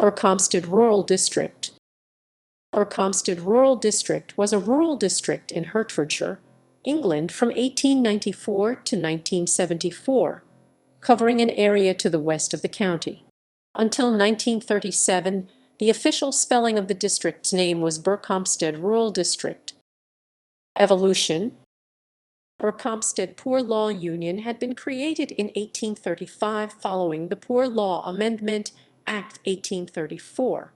Berkhamsted Rural District. Berkhamsted Rural District was a rural district in Hertfordshire, England from 1894 to 1974, covering an area to the west of the county. Until 1937, the official spelling of the district's name was Berkhamstead Rural District. Evolution. Berkhamsted Poor Law Union had been created in 1835 following the Poor Law Amendment Act 1834.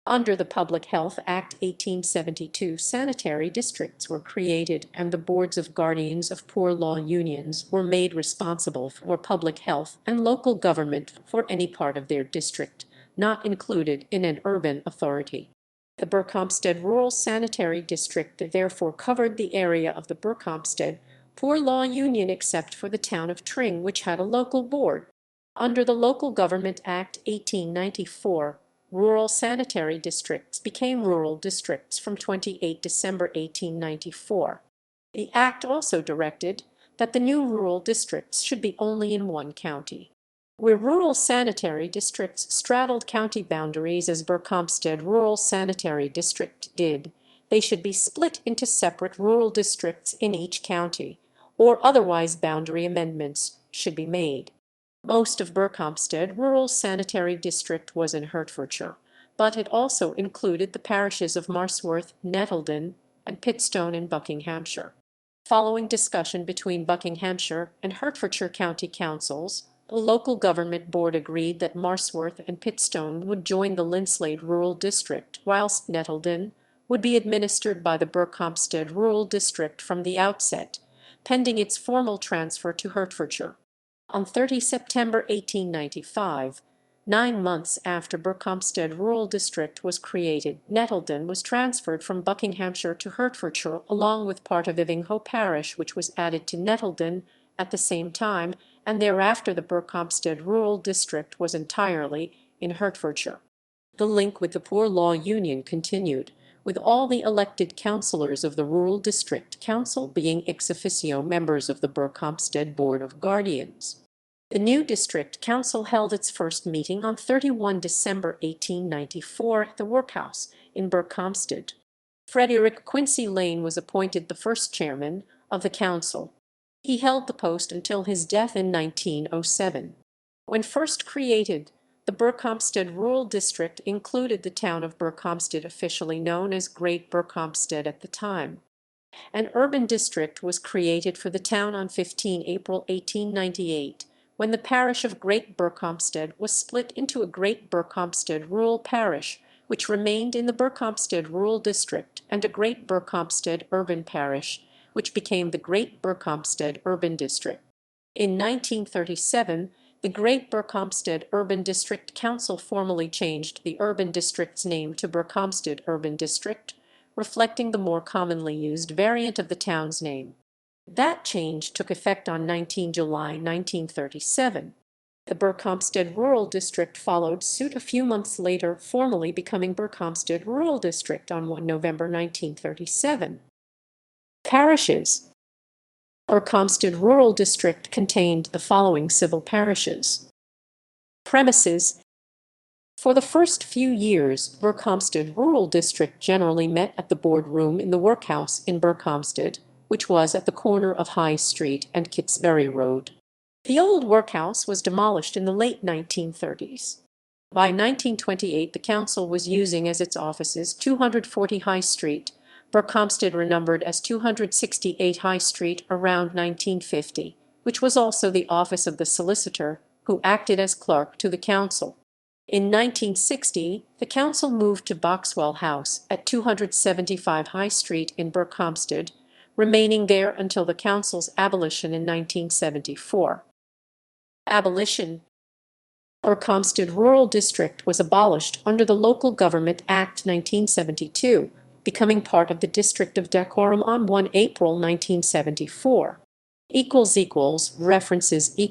Under the Public Health Act 1872, sanitary districts were created and the boards of guardians of poor law unions were made responsible for public health and local government for any part of their district not included in an urban authority. The Berkhamstead Rural Sanitary District therefore covered the area of the Berkhamsted Poor Law Union except for the town of Tring, which had a local board. Under the Local Government Act 1894, rural sanitary districts became rural districts from 28 December 1894. The Act also directed that the new rural districts should be only in one county. Where rural sanitary districts straddled county boundaries as Berkhamsted Rural Sanitary District did, they should be split into separate rural districts in each county, or otherwise boundary amendments should be made. Most of Berkhamsted Rural Sanitary District was in Hertfordshire, but it also included the parishes of Marsworth, Nettledon, and Pitstone in Buckinghamshire. Following discussion between Buckinghamshire and Hertfordshire county councils, the local government board agreed that Marsworth and Pitstone would join the Linslade Rural District, whilst Nettledon would be administered by the Berkhamsted Rural District from the outset, pending its formal transfer to Hertfordshire. On 30 September 1895, 9 months after Berkhamsted Rural District was created, Nettledon was transferred from Buckinghamshire to Hertfordshire along with part of Ivinghoe Parish, which was added to Nettledon at the same time, and thereafter the Berkhamsted Rural District was entirely in Hertfordshire. The link with the Poor Law Union continued, with all the elected councillors of the Rural District Council being ex officio members of the Berkhamsted Board of Guardians. The new district council held its first meeting on 31 December 1894 at the workhouse in Berkhamsted. Frederick Quincy Lane was appointed the first chairman of the council. He held the post until his death in 1907. When first created, the Berkhamsted Rural District included the town of Berkhamsted, officially known as Great Berkhamsted at the time. An urban district was created for the town on 15 April 1898, when the parish of Great Berkhamsted was split into a Great Berkhamsted Rural Parish, which remained in the Berkhamsted Rural District, and a Great Berkhamsted Urban Parish, which became the Great Berkhamsted Urban District. In 1937, the Great Berkhamsted Urban District Council formally changed the urban district's name to Berkhamsted Urban District, reflecting the more commonly used variant of the town's name. That change took effect on 19 July 1937. The Berkhamsted Rural District followed suit a few months later, formally becoming Berkhamsted Rural District on 1 November 1937. Parishes. Berkhamsted Rural District contained the following civil parishes. Premises. For the first few years, Berkhamsted Rural District generally met at the boardroom in the workhouse in Berkhamsted, which was at the corner of High Street and Kitsbury Road. The old workhouse was demolished in the late 1930s. By 1928, the council was using as its offices 240 High Street, Berkhamsted renumbered as 268 High Street around 1950, which was also the office of the solicitor, who acted as clerk to the council. In 1960, the council moved to Boxwell House at 275 High Street in Berkhamsted, remaining there until the council's abolition in 1974. Abolition. Berkhamsted Rural District was abolished under the Local Government Act 1972, becoming part of the District of Dacorum on 1 April 1974. References ==